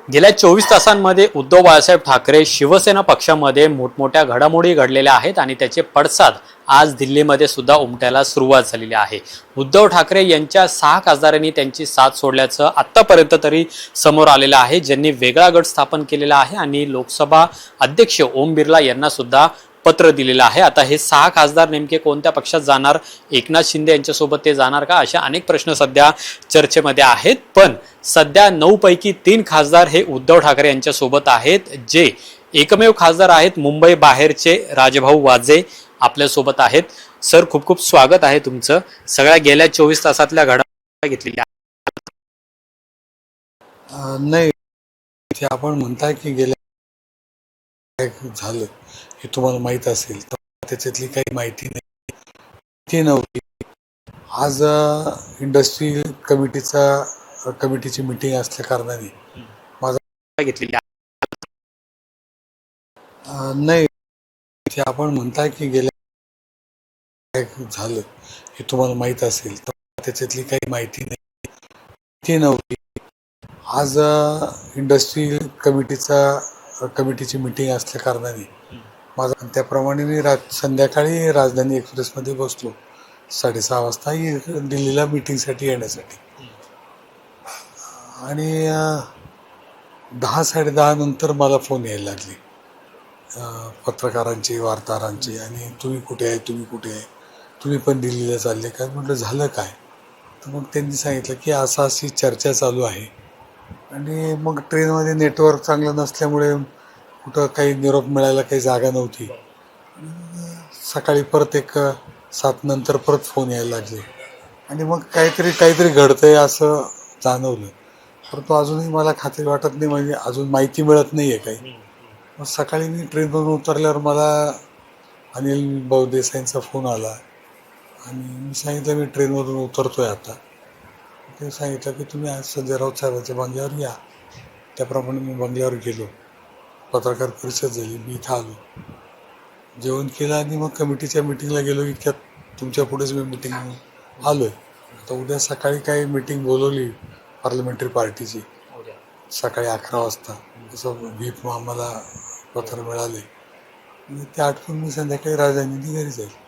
गेल्या 24 तासांमध्ये उद्धव बाळासाहेब ठाकरे शिवसेना पक्षामध्ये मोठमोठ्या घडामोडी घडलेल्या आहेत आणि त्याचे पडसाद आज दिल्लीमध्ये सुद्धा उमटायला सुरुवात झालेली आहे. उद्धव ठाकरे यांच्या 6 खासदारांनी त्यांची साथ सोडल्याचं आत्तापर्यंत तरी समोर आलेलं आहे, ज्यांनी वेगळा गट स्थापन केलेला आहे आणि लोकसभा अध्यक्ष ओम बिर्ला यांना सुद्धा पत्र दिलेलं आहे. आता हे 6 खासदार नेमके कोणत्या पक्षात जाणार, एकनाथ शिंदे यांच्यासोबत ते जाणार का, अशा अनेक प्रश्न सध्या चर्चेमध्ये आहेत. पण सध्या 9 पैकी 3 खासदार हे उद्धव ठाकरे यांच्या सोबत आहेत. जे एकमेव खासदार आहेत मुंबई बाहेरचे राजभाऊ वाजे आपल्यासोबत आहेत. सर, खूप खूप स्वागत आहे तुमचं. सगळ्या गेल्या 24 तासातल्या घडामोडी घेतलेल्या नाही, ते आपण म्हणताय की गेल्या काय झालं हे तुम्हाला माहीत असेल तर त्याच्यातली काही माहिती नाही, ती नव्हती. आज इंडस्ट्री कमिटीची मीटिंग असल्या कारणाने माझा घेतलेल्या नाही, ते आपण म्हणताय की गेल्या काय झालं हे तुम्हाला माहीत असेल तर त्याच्यातली काही माहिती नाही, ती नव्हती. आज इंडस्ट्री कमिटीची मीटिंग असल्या कारणाने माझा त्याप्रमाणे मी संध्याकाळी राजधानी एक्सप्रेसमध्ये बसलो 6:30 वाजता दिल्लीला मीटिंगसाठी येण्यासाठी. आणि 10-10:30 नंतर मला फोन यायला लागले पत्रकारांचे, वार्ताहरांचे, आणि तुम्ही कुठे आहे, तुम्ही पण दिल्लीला चालले काय. म्हटलं झालं काय, तर मग त्यांनी सांगितलं की अशी चर्चा चालू आहे. आणि मग ट्रेनमध्ये नेटवर्क चांगलं नसल्यामुळे कुठं काही निरोप मिळायला काही जागा नव्हती. सकाळी परत 7 नंतर परत फोन यायला लागले आणि मग काहीतरी घडतंय असं जाणवलं. परंतु अजूनही मला खात्री वाटत नाही, म्हणजे अजून माहिती मिळत नाही आहे काही. मग सकाळी मी ट्रेनमधून उतरल्यावर मला अनिल भाऊ देसाईंचा फोन आला आणि मी सांगितलं मी ट्रेनमधून उतरतोय आता. ते सांगितलं की तुम्ही आज संजय राऊत साहेबांच्या बंगल्यावर या. त्याप्रमाणे मी बंगल्यावर गेलो. पत्रकार परिषद झाली, मी इथं आलो, जेवण केलं आणि मग कमिटीच्या मिटिंगला गेलो. इतक्यात तुमच्या पुढेच मी मिटिंग आलो आहे. आता उद्या सकाळी काही मिटिंग बोलवली पार्लमेंटरी पार्टीची सकाळी 11 वाजता, असं व्हीप आम्हाला पत्र मिळाले. ते आठवून मी संध्याकाळी राजधानी घरी जाईल.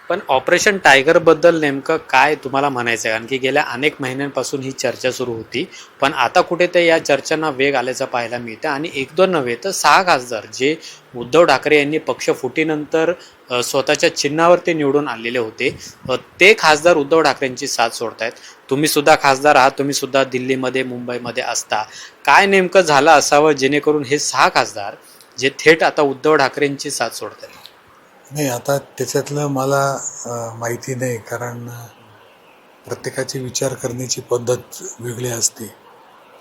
पण ऑपरेशन टायगर बद्दल नेमकं काय तुम्हाला म्हणायचं आहे? कारण की गेल्या अनेक महिन्यांपासून ही चर्चा सुरू होती, पण आता कुठे ते या चर्चांना वेग आल्याचं पाहायला मिळतं. आणि 1-2 नव्हे तर 6 खासदार जे उद्धव ठाकरे यांनी पक्ष फुटीनंतर स्वतःच्या चिन्हावर ते निवडून आलेले होते, ते खासदार उद्धव ठाकरेंची साथ सोडतायत. तुम्ही सुद्धा खासदार आहात, तुम्ही सुद्धा दिल्लीमध्ये मुंबईमध्ये असता. काय नेमकं झालं असावं जेणेकरून हे 6 खासदार जे थेट आता उद्धव ठाकरेंची साथ सोडतायत? नाही, आता त्याच्यातलं मला माहिती नाही, कारण प्रत्येकाची विचार करण्याची पद्धत वेगळी असते.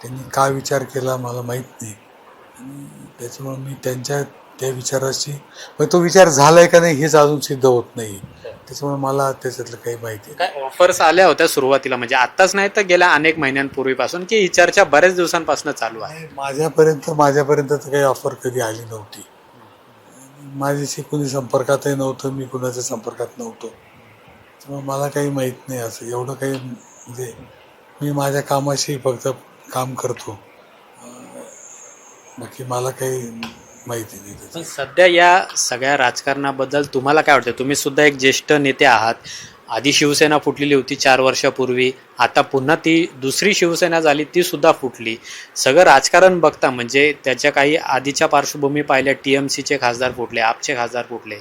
त्यांनी काय विचार केला मला माहीत नाही, आणि त्याच्यामुळे मी त्या विचाराशी, पण तो विचार झालाय का नाही हेच अजून सिद्ध होत नाही. त्याच्यामुळे मला त्याच्यातलं काही माहिती नाही. काय ऑफर्स आल्या होत्या सुरुवातीला, म्हणजे आताच नाही तर गेल्या अनेक महिन्यांपूर्वीपासून, की ही चर्चा बऱ्याच दिवसांपासून चालू आहे? माझ्यापर्यंत तर काही ऑफर कधी आली नव्हती. माझ्याशी कोणी संपर्कातही नव्हतं, मी कुणाच्या संपर्कात नव्हतो. त्यामुळे मला काही माहीत नाही असं एवढं काही. म्हणजे मी माझ्या कामाशी फक्त काम करतो, बाकी मला काही माहिती नाही. पण सध्या या सगळ्या राजकारणाबद्दल तुम्हाला काय वाटतं? तुम्ही सुद्धा एक ज्येष्ठ नेते आहात. आधी शिवसेना फुटलेली होती 4 वर्षापूर्वी, आता पुन्हा ती दुसरी शिवसेना झाली, ती सुद्धा फुटली. सगळं राजकारण बघता म्हणजे त्याच्या काही आधीच्या पार्श्वभूमी पाहिल्या, TMCचे खासदार फुटले, आपचे खासदार फुटले,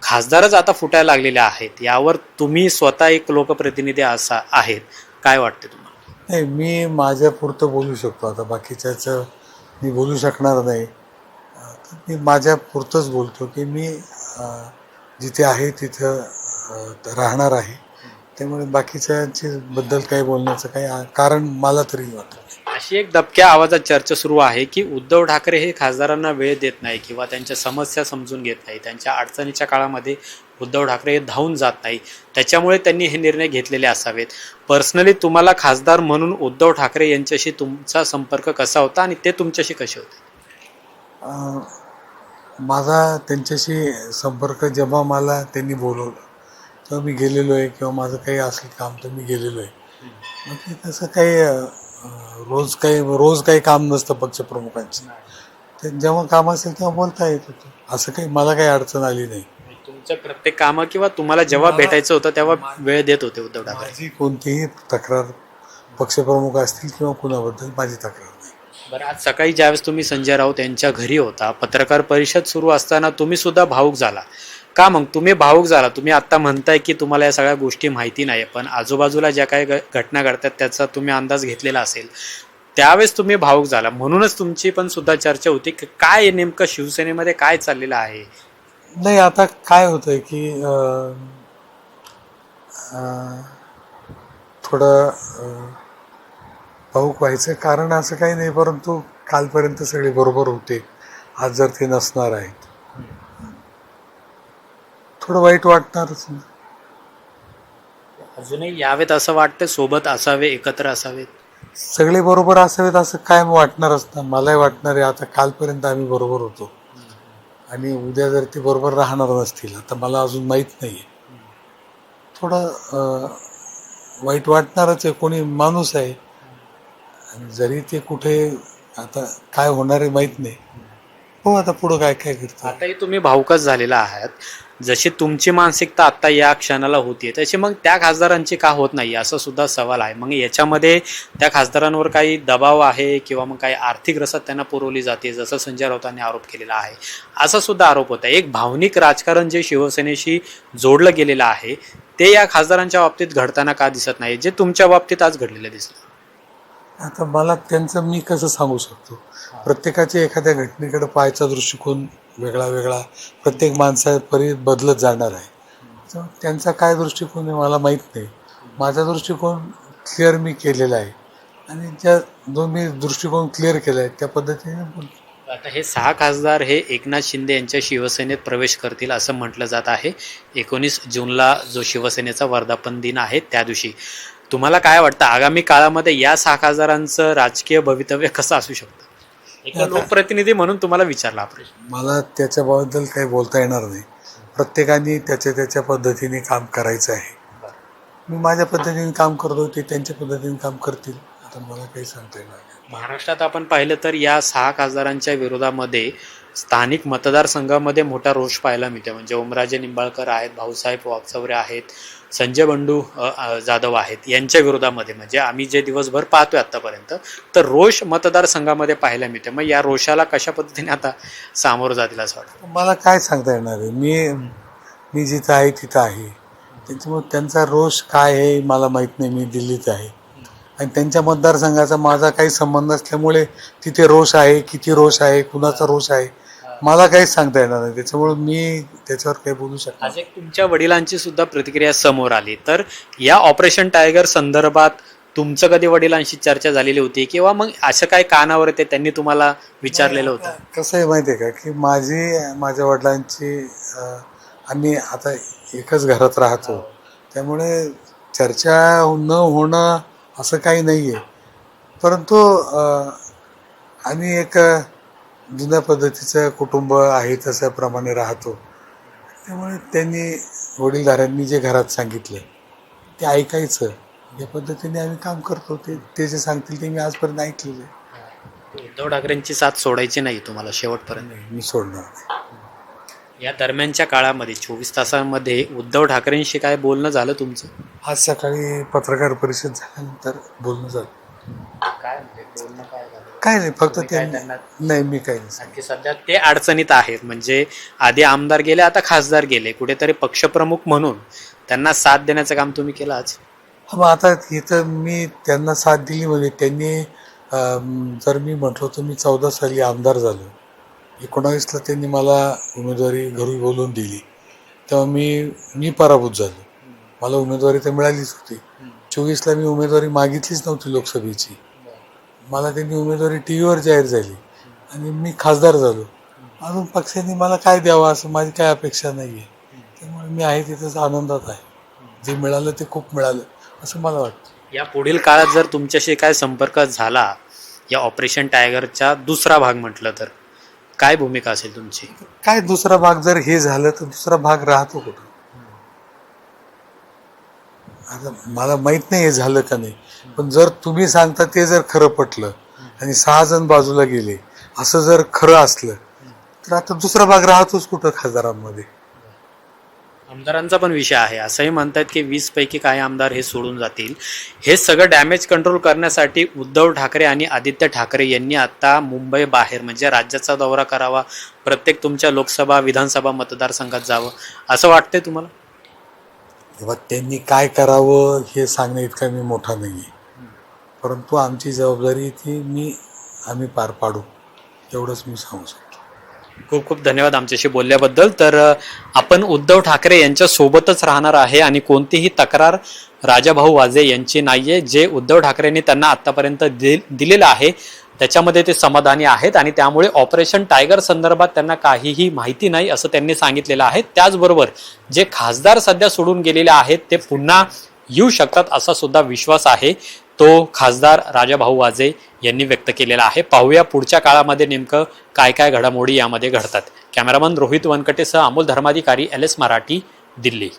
खासदारच आता फुटायला लागलेले आहेत. यावर तुम्ही स्वतः एक लोकप्रतिनिधी असा आहेत, काय वाटते तुम्हाला? नाही, मी माझ्यापुरतं बोलू शकतो. आता बाकीच्याचं मी बोलू शकणार नाही. मी माझ्यापुरतंच बोलतो की मी जिथे आहे तिथं राहणार आहे. त्यामुळे बाकीच्या बद्दल काही बोलण्याचं काही कारण मला तरी वाटतं. अशी एक दबक्या आवाजात चर्चा सुरू आहे की उद्धव ठाकरे हे खासदारांना वेळ देत नाही किंवा त्यांच्या समस्या समजून घेत नाही. त्यांच्या अडचणीच्या काळामध्ये उद्धव ठाकरे हे धावून जात नाही, त्याच्यामुळे त्यांनी हे निर्णय घेतलेले असावेत. पर्सनली तुम्हाला खासदार म्हणून उद्धव ठाकरे यांच्याशी तुमचा संपर्क कसा होता आणि ते तुमच्याशी कसे होते? माझा त्यांच्याशी संपर्क जेव्हा मला त्यांनी बोलवलं तेव्हा मी गेलेलो आहे, किंवा माझं काही असेल काम तर मी गेलेलो आहे. मग तसं काही रोज काही काम नसतं पक्षप्रमुखांचं. ते जेव्हा काम असेल तेव्हा बोलता येत होतं. असं काही मला काही अडचण आली नाही. तुमचं प्रत्येक कामं किंवा तुम्हाला जेव्हा भेटायचं होतं तेव्हा वेळ देत होते उद्धव ठाकरे. माझी कोणतीही तक्रार पक्षप्रमुख असतील किंवा कुणाबद्दल माझी तक्रार नाही. बरं, आज सकाळी ज्यावेळेस तुम्ही संजय राऊत यांच्या घरी होता, पत्रकार परिषद सुरू असताना तुम्ही सुद्धा भावूक झाला. का मग तुम्ही भावूक झाला? तुम्ही आता म्हणताय की तुम्हाला या सगळ्या गोष्टी माहिती नाही, पण आजूबाजूला ज्या काही घटना घडतात त्याचा तुम्ही अंदाज घेतलेला असेल. त्यावेळेस तुम्ही भावूक झाला, म्हणूनच तुमची पण सुद्धा चर्चा होती की काय नेमकं शिवसेनेमध्ये काय चाललेलं आहे. नाही, आता काय होतंय की अं, अं, थोडं भाऊक व्हायचं कारण असं काही नाही, परंतु कालपर्यंत सगळे बरोबर होते. आज जर ते नसणार आहेत थोडं वाईट वाटणारच. अजूनही यावेत असं वाटतं, सोबत असावे, एकत्र असावेत. सगळे बरोबर असावेत असं काय वाटणारच ना. मलाही वाटणार आहे आता कालपर्यंत आम्ही बरोबर होतो आणि उद्या जर ते बरोबर राहणार नसतील, आता मला अजून माहीत नाही आहे, थोडं वाईट वाटणारच आहे. कोणी माणूस आहे आणि जरी ते कुठे आता काय होणार आहे माहीत नाही. हो, आता पुढं काय काय करतो. आताही तुम्ही भावुकच झालेला आहात. जशी तुमची मानसिकता आता या क्षणाला होतीये तशी मग त्या खासदारांची का होत नाही असं सुद्धा सवाल आहे. मग याच्यामध्ये त्या खासदारांवर काही दबाव आहे किंवा मग काही आर्थिक रसद त्यांना पुरवली जाते, जसं संजय राऊतांनी आरोप केलेला आहे, असा सुद्धा आरोप होता. एक भावनिक राजकारण जे शिवसेनेशी जोडलं गेलेलं आहे ते या खासदारांच्या बाबतीत घडताना का दिसत नाही, जे तुमच्या बाबतीत आज घडलेलं दिसलं. आता मला त्यांचं मी कसं सांगू शकतो. प्रत्येकाच्या एखाद्या घटनेकडे पाहायचा दृष्टिकोन वेगळा वेगळा प्रत्येक माणसापरी बदलत जाणार आहे. तर त्यांचा काय दृष्टिकोन आहे मला माहीत नाही. माझा दृष्टिकोन क्लिअर मी केलेला आहे आणि जो मी दृष्टिकोन क्लिअर केला आहे त्या पद्धतीने बोलतो. आता हे 6 खासदार हे एकनाथ शिंदे यांच्या शिवसेनेत प्रवेश करतील असं म्हटलं जात आहे. 19 जूनला जो शिवसेनेचा वर्धापन दिन आहे त्या दिवशी तुम्हाला काय वाटतं आगामी काळामध्ये या 6 खासदारांचं राजकीय भवितव्य कसं असू शकतं? एक लोकप्रतिनिधी म्हणून तुम्हाला विचारला हा प्रश्न. मला त्याच्याबद्दल काही बोलता येणार नाही. प्रत्येकाने त्याच्या त्याच्या पद्धतीने काम करायचं आहे. मी माझ्या पद्धतीने काम करतो, ते त्यांच्या पद्धतीने काम करतील. आता मला काही सांगता येणार नाही. महाराष्ट्रात आपण पाहिलं तर या 6 खासदारांच्या विरोधामध्ये स्थानिक मतदारसंघामध्ये मोठा रोष पाहायला मिळतो. म्हणजे ओमराजे निंबाळकर आहेत, भाऊसाहेब वागचौरे आहेत, संजय बंडू जाधव आहेत, यांच्या विरोधामध्ये म्हणजे आम्ही जे दिवसभर पाहतोय आतापर्यंत तर रोष मतदारसंघामध्ये पाहायला मिळते. मग या रोषाला कशा पद्धतीने आता सामोरं जातील असं वाटतं? मला काय सांगता येणार आहे. मी जिथं आहे तिथं आहे. त्याच्यामुळे त्यांचा रोष काय आहे मला माहीत नाही. मी दिल्लीत आहे आणि त्यांच्या मतदारसंघाचा माझा काही संबंध नसल्यामुळे तिथे रोष आहे, किती रोष आहे, कुणाचा रोष आहे मला काहीच सांगता येणार नाही. त्याच्यामुळे मी त्याच्यावर काही बोलू शकतो. आज एक तुमच्या वडिलांची सुद्धा प्रतिक्रिया समोर आली. तर या ऑपरेशन टायगर संदर्भात तुमचं कधी वडिलांशी चर्चा झालेली होती किंवा मग असं काय कानावर येते त्यांनी तुम्हाला विचारलेलं होतं? कसं आहे माहिती आहे का की माझ्या वडिलांची आम्ही आता एकच घरात राहतो, त्यामुळे चर्चा न होणं असं काही नाही आहे. परंतु आम्ही एक जुन्या पद्धतीचं कुटुंब आहे तशाप्रमाणे राहतो. त्यामुळे वडीलधाऱ्यांनी जे घरात सांगितलं ते ऐकायचं. या पद्धतीने आम्ही काम करतो. ते जे सांगतील ते मी आजपर्यंत ऐकलेलं आहे. उद्धव ठाकरेंची साथ सोडायची नाही तुम्हाला शेवटपर्यंत? मी सोडणार नाही. या दरम्यानच्या काळामध्ये 24 तासांमध्ये उद्धव ठाकरेंशी काय बोलणं झालं तुमचं? आज सकाळी पत्रकार परिषद झाल्यानंतर बोलणं झालं. काय म्हणजे बोलणं काय झालं? काय नाही, फक्त तुम्ही काय त्यांनी त्यांना- नाही मी काही नाही. आणखी सध्या ते अडचणीत आहेत. म्हणजे आधी आमदार गेले, आता खासदार गेले, कुठेतरी पक्षप्रमुख म्हणून त्यांना साथ देण्याचं काम तुम्ही केलं आज. मग आता इथं मी त्यांना साथ दिली म्हणजे त्यांनी जर मी म्हटलो तर मी 14 साली आमदार झालो. 19ला त्यांनी मला उमेदवारी घरी बोलवून दिली, तेव्हा मी पराभूत झालो. मला उमेदवारी तर मिळालीच होती. 24ला मी उमेदवारी मागितलीच नव्हती लोकसभेची. मला त्यांनी उमेदवारी टी व्हीवर जाहीर झाली आणि मी खासदार झालो. अजून पक्षाने मला काय द्यावं असं माझी काय अपेक्षा नाही आहे. त्यामुळे मी आहे तिथंच आनंदात आहे. जे मिळालं ते खूप मिळालं असं मला वाटतं. या पुढील काळात जर तुमच्याशी काय संपर्क झाला या ऑपरेशन टायगरचा दुसरा भाग म्हटलं तर काय भूमिका असेल तुमची? काय दुसरा भाग जर हे झालं तर दुसरा भाग राहतो कुठं? आता मला माहीत नाही हे झालं का नाही, पण जर तुम्ही सांगता ते जर खरं पटलं आणि 6 जण बाजूला गेले असं जर खरं असलं तर आता दुसरा भाग राहतोच कुठं खासदारांमध्ये. आमदारांचा पण विषय आहे. असंही म्हणतात की 20 पैकी काही आमदार हे सोडून जातील. हे सगळं डॅमेज कंट्रोल करण्यासाठी उद्धव ठाकरे आणि आदित्य ठाकरे यांनी आता मुंबई बाहेर म्हणजे राज्याचा दौरा करावा, प्रत्येक तुमच्या लोकसभा विधानसभा मतदारसंघात जावं असं वाटतंय तुम्हाला? तेव्हा त्यांनी काय करावं हे सांगण्या इतका मी मोठा नाही आहे, परंतु आमची जबाबदारी ती आम्ही पार पाडू एवढंच मी सांगू शकतो. खूप खूप धन्यवाद आमच्याशी बोलल्याबद्दल. तर आपण उद्धव ठाकरे यांच्या सोबतच राहणार आहे आणि कोणतीही तक्रार राजाभाऊ वाजे यांची नाहीये. जे उद्धव ठाकरेंनी त्यांना आतापर्यंत दिलेलं आहे त्याच्यामध्ये ते समाधानी आहेत आणि त्यामुळे ऑपरेशन टायगर संदर्भात त्यांना काहीही माहिती नाही असं त्यांनी सांगितलेलं आहे. त्याचबरोबर जे खासदार सध्या सोडून गेलेले आहेत ते पुन्हा येऊ शकतात असा सुद्धा विश्वास आहे, तो खासदार राजाभाऊ वाजे यांनी व्यक्त केलेला आहे. पाहूया पुढच्या काळामध्ये नेमकं काय काय घडामोडी यामध्ये घडतात. कॅमेरामन रोहित वनकटेसह अमोल धर्माधिकारी, LS मराठी, दिल्ली.